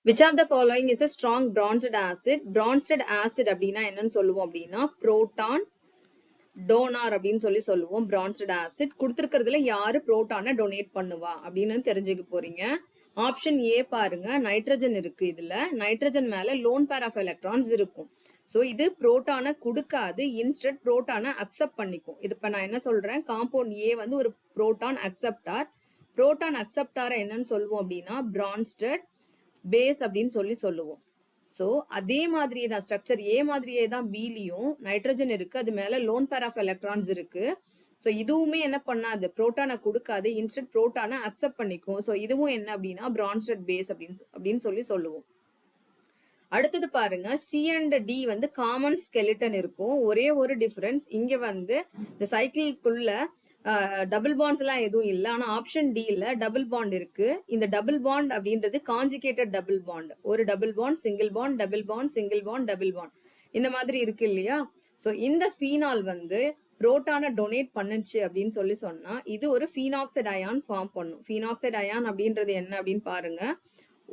Which of the following is a strong bronzed acid? Bronzed acid அப்படின்னா என்னன்னு சொல்லுவோம் அப்படின்னா proton donor அப்படின்னு சொல்லுவோம். bronzed acid கொடுத்திருக்கிறதுல யாரு புரோட்டானை டொனேட் பண்ணுவா அப்படின்னு தெரிஞ்சுக்க போறீங்க. ஆப்ஷன் ஏ பாருங்க, நைட்ரஜன் இருக்கு. இதுல நைட்ரஜன் மேல லோன் பேர் ஆஃப் எலக்ட்ரான்ஸ் இருக்கும். சோ இது புரோட்டானை கொடுக்காது, இன்ஸ்டெட் புரோட்டானை அக்செப்ட் பண்ணிக்கும். இது இப்ப நான் என்ன சொல்றேன், காம்பவுண்ட் ஏ வந்து ஒரு புரோட்டான் அக்செப்டார். புரோட்டான் அக்செப்டாரை என்னன்னு சொல்லுவோம் அப்படின்னா பிரான்ஸ்டட் பேஸ் அப்படின்னு சொல்லுவோம். சோ அதே மாதிரியே தான் ஸ்ட்ரக்சர் ஏ மாதிரியே தான் பிலியும் நைட்ரஜன் இருக்கு, அது மேல லோன் பேர் ஆஃப் எலக்ட்ரான்ஸ் இருக்கு. சோ இதுவுமே என்ன பண்ணாது, புரோட்டானை கொடுக்காது, இன்ஸ்டெட் புரோட்டானை அக்செப்ட் பண்ணிக்கும். சோ இதுவும் என்ன அப்படின்னா பிரான்ஸ்டட் பேஸ் அப்படின்னு சொல்லுவோம். அடுத்தது பாருங்க, சி அண்ட் டி வந்து காமன் ஸ்கெலிட்டன் இருக்கும். ஒரே ஒரு டிஃபரன்ஸ், இங்க வந்து இந்த சைக்கிள்குள்ள டபுள் பாண்ட்ஸ் எல்லாம் எதுவும் இல்லை. ஆனா ஆப்ஷன் டில டபுள் பாண்ட் இருக்கு. இந்த டபுள் பாண்ட் அப்படின்றது காஞ்சுகேட்டட் டபுள் பாண்ட். ஒரு double bond, single bond, double bond, single bond, double bond, இந்த மாதிரி இருக்கு இல்லையா? சோ இந்த ஃபீனால் வந்து புரோட்டானை டொனேட் பண்ணுச்சு அப்படின்னு சொன்னா இது ஒரு ஃபீனாக்சைடு அயான் ஃபார்ம் பண்ணும். ஃபீனாக்சைடு அயான் அப்படின்றது என்ன அப்படின்னு பாருங்க,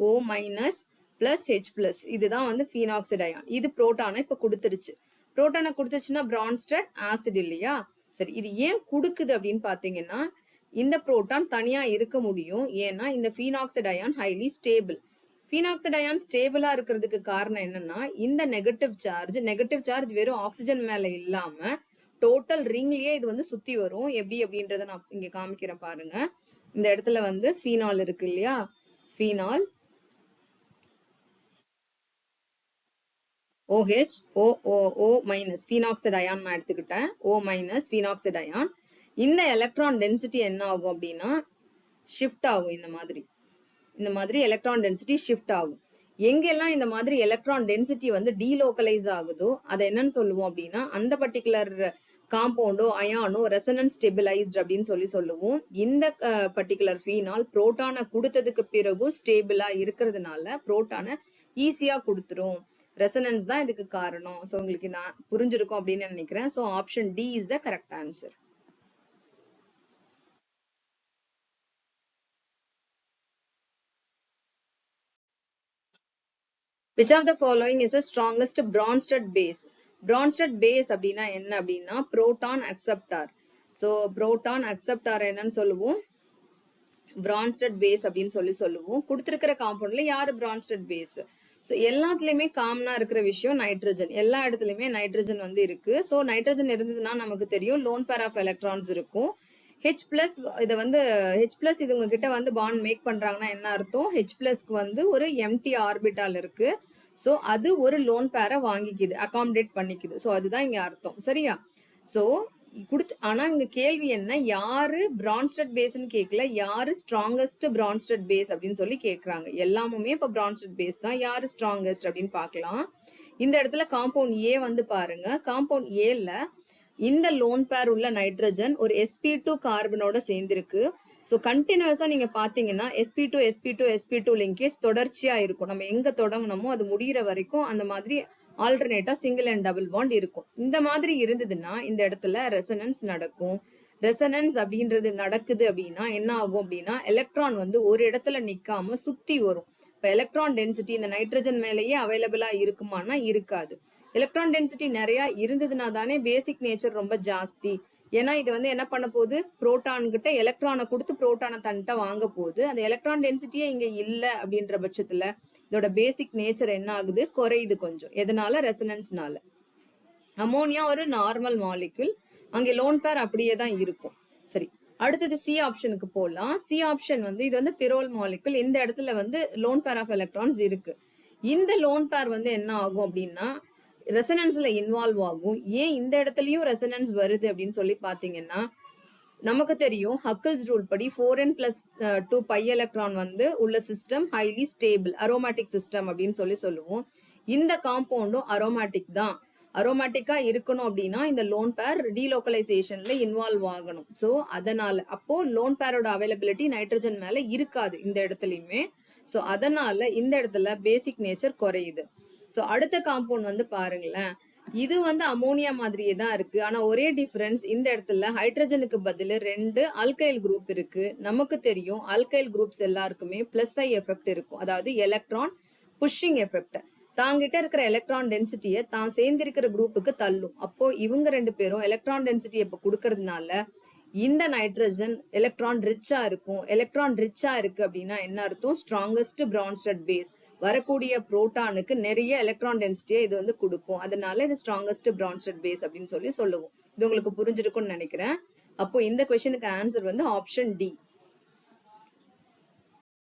O minus plus H plus, இதுதான் வந்து ஃபீனாக்சைடு அயான். இது புரோட்டானை இப்ப கொடுத்துருச்சு. புரோட்டானை கொடுத்துச்சுன்னா பிரான்ஸ்டட் ஆசிட் இல்லையா? சரி, இது ஏன் கொடுக்குது அப்படின்னு பாத்தீங்கன்னா, இந்த புரோட்டான் தனியா இருக்க முடியும். ஏன்னா இந்த phenoxide ion highly stable. Phenoxide ion ஸ்டேபிளா இருக்கிறதுக்கு காரணம் என்னன்னா, இந்த நெகட்டிவ் சார்ஜ் வெறும் ஆக்சிஜன் மேல இல்லாம டோட்டல் ரிங்லயே இது வந்து சுத்தி வரும். எப்படி அப்படின்றத நான் இங்க காமிக்கிறேன் பாருங்க. இந்த இடத்துல வந்து ஃபீனால் இருக்கு இல்லையா, phenol OH O minus phenoxide ion நான் எடுத்துக்கிட்டேன். O minus phenoxide ion. இந்த எலக்ட்ரான் டென்சிட்டி என்ன ஆகும் அப்படின்னா ஷிஃப்ட் ஆகும். இந்த மாதிரி எலக்ட்ரான் டென்சிட்டி ஷிஃப்ட் ஆகும். எங்கெல்லாம் இந்த மாதிரி எலக்ட்ரான் டென்சிட்டி வந்து டீலோக்கலைஸ் ஆகுதோ அதை என்னன்னு சொல்லுவோம் அப்படின்னா அந்த பர்டிகுலர் காம்பவுண்டோ அயானோ ரெசனன்ஸ் ஸ்டெபிலைஸ்ட் அப்படின்னு சொல்லுவோம். இந்த பர்டிகுலர் ஃபீனால் புரோட்டானை கொடுத்ததுக்கு பிறகும் ஸ்டேபிளா இருக்கிறதுனால புரோட்டானை ஈஸியா கொடுத்துரும். ரெசனன்ஸ் தான் இதுக்கு காரணம். சோ உங்களுக்கு நான் புரிஞ்சிருக்கும் அப்படின்னு நினைக்கிறேன். So option D is the correct answer. Which of the following is the strongest Bronsted base? Bronsted base அப்படின்னா என்ன அப்படின்னா proton acceptor. So proton acceptor என்னன்னு சொல்லுவோம், Bronsted base அப்படின்னு சொல்லுவோம். கொடுத்திருக்கிற காம்பவுண்ட்ல யாரு Bronsted base? சோ எல்லாத்துலயுமே காமனா இருக்கிற விஷயம் நைட்ரஜன். எல்லா இடத்துலயுமே நைட்ரஜன் வந்து இருக்கு. சோ நைட்ரஜன் இருந்ததுன்னா நமக்கு தெரியும் லோன் பேர் ஆஃப் எலக்ட்ரான்ஸ் இருக்கும். H பிளஸ் இதை வந்து H பிளஸ் இது உங்ககிட்ட வந்து பாண்ட் மேக் பண்றாங்கன்னா என்ன அர்த்தம், H பிளஸ்க்கு வந்து ஒரு எம்டி ஆர்பிட்டால் இருக்கு. சோ அது ஒரு லோன் பேரை வாங்கிக்குது, அகாமடேட் பண்ணிக்குது. சோ அதுதான் இங்க அர்த்தம். சரியா? சோ ஆனா இங்க கேள்வி என்ன, யாரு பிரான்ஸ்டட் பேஸ்ன்னு கேட்கல, யாரு ஸ்ட்ராங்கஸ்ட் பிரான்ஸ்டட் பேஸ் அப்படின்னு சொல்லி கேக்குறாங்க. எல்லாமுமே இப்ப பிரான்ஸ்டட் பேஸ் தான். யாரு ஸ்ட்ராங்கஸ்ட் அப்படின்னு பாக்கலாம். இந்த இடத்துல காம்பவுண்ட் ஏ வந்து பாருங்க, காம்பவுண்ட் ஏல இந்த லோன் பேர் உள்ள நைட்ரஜன் ஒரு sp2 கார்பனோட சேர்ந்திருக்கு. சோ கண்டினியூஸா நீங்க பாத்தீங்கன்னா sp2 லிங்கேஜ் தொடர்ச்சியா இருக்கும். நம்ம எங்க தொடங்கணுமோ அது முடிகிற வரைக்கும் அந்த மாதிரி ஆல்டர்னேட்டா சிங்கிள் அண்ட் டபுள் பாண்ட் இருக்கும். இந்த மாதிரி இருந்ததுன்னா இந்த இடத்துல ரெசனன்ஸ் நடக்கும். ரெசனன்ஸ் அப்படின்றது நடக்குது அப்படின்னா என்ன ஆகும் அப்படின்னா எலக்ட்ரான் வந்து ஒரு இடத்துல நிக்காம சுத்தி வரும். இப்ப எலக்ட்ரான் டென்சிட்டி இந்த நைட்ரஜன் மேலேயே அவைலபிளா இருக்குமானா இருக்காது. எலக்ட்ரான் டென்சிட்டி நிறைய இருந்ததுன்னா தானே பேசிக் நேச்சர் ரொம்ப ஜாஸ்தி. ஏன்னா இது வந்து என்ன பண்ண போகுது, புரோட்டான் கிட்ட எலக்ட்ரானை கொடுத்து புரோட்டானை தன்ட்ட வாங்க போகுது. அந்த எலக்ட்ரான் டென்சிட்டியே இங்க இல்ல அப்படின்ற பட்சத்துல இதோட பேசிக் நேச்சர் என்ன ஆகுது, குறையுது கொஞ்சம். எதனால? ரெசனன்ஸ்னால. அமோனியா ஒரு நார்மல் மாலிகுல், அங்க லோன் பேர் அப்படியே தான் இருக்கும். சரி, அடுத்தது சி ஆப்ஷனுக்கு போலாம். சி ஆப்ஷன் வந்து இது வந்து பிரோல் மாலிகுல். இந்த இடத்துல வந்து லோன் பேர் ஆஃப் எலக்ட்ரான்ஸ் இருக்கு. இந்த லோன் பேர் வந்து என்ன ஆகும் அப்படின்னா ரெசனன்ஸ்ல இன்வால்வ் ஆகும். ஏன் இந்த இடத்துலயும் ரெசனன்ஸ் வருது அப்படின்னு சொல்லி பாத்தீங்கன்னா நமக்கு தெரியும் ஹக்கிள்ஸ் ரூல் படி 4n+2 பை எலக்ட்ரான் வந்து உள்ள system highly stable aromatic system அப்படின்னு சொல்லுவோம். இந்த காம்பவுண்டும் அரோமேட்டிக் தான். அரோமேட்டிக்கா இருக்கணும் அப்படின்னா இந்த லோன் பேர் டீலோக்கலைசேஷன்ல இன்வால்வ் ஆகணும். சோ அதனால அப்போ லோன் பேரோட அவைலபிலிட்டி நைட்ரஜன் மேல இருக்காது இந்த இடத்துலயுமே. சோ அதனால இந்த இடத்துல பேசிக் நேச்சர் குறையுது. சோ அடுத்த காம்பவுண்ட் வந்து பாருங்களேன், இது வந்து அமோனியா மாதிரியே தான் இருக்கு. ஆனா ஒரே டிஃபரன்ஸ், இந்த இடத்துல ஹைட்ரஜனுக்கு பதில் 2 ஆல்கைல் குரூப் இருக்கு. நமக்கு தெரியும் ஆல்கைல் குரூப்ஸ் எல்லாருக்குமே பிளஸ் ஐ எஃபெக்ட் இருக்கும். அதாவது எலக்ட்ரான் புஷிங் எஃபெக்ட். தாங்கிட்ட இருக்கிற எலக்ட்ரான் டென்சிட்டியை தான் சேர்ந்திருக்கிற குரூப்புக்கு தள்ளும். அப்போ இவங்க 2 பேரும் எலக்ட்ரான் டென்சிட்டியை இப்ப கொடுக்கறதுனால இந்த நைட்ரஜன் எலக்ட்ரான் ரிச்சா இருக்கும். எலக்ட்ரான் ரிச்சா இருக்கு அப்படின்னா என்ன அர்த்தம்? Strongest Bronsted base. வரக்கூடிய புரோட்டானுக்கு நிறைய எலக்ட்ரான் டென்சிட்டியை இது வந்து கொடுக்கும். அதனால இது ஸ்ட்ராங்கஸ்ட் பிரான்ஸ்டட் பேஸ் அப்படின்னு சொல்லுவோம். இது உங்களுக்கு புரிஞ்சிருக்கும்னு நினைக்கிறேன். அப்போ இந்த கொஸ்டினுக்கு ஆன்சர் வந்து ஆப்ஷன் டி.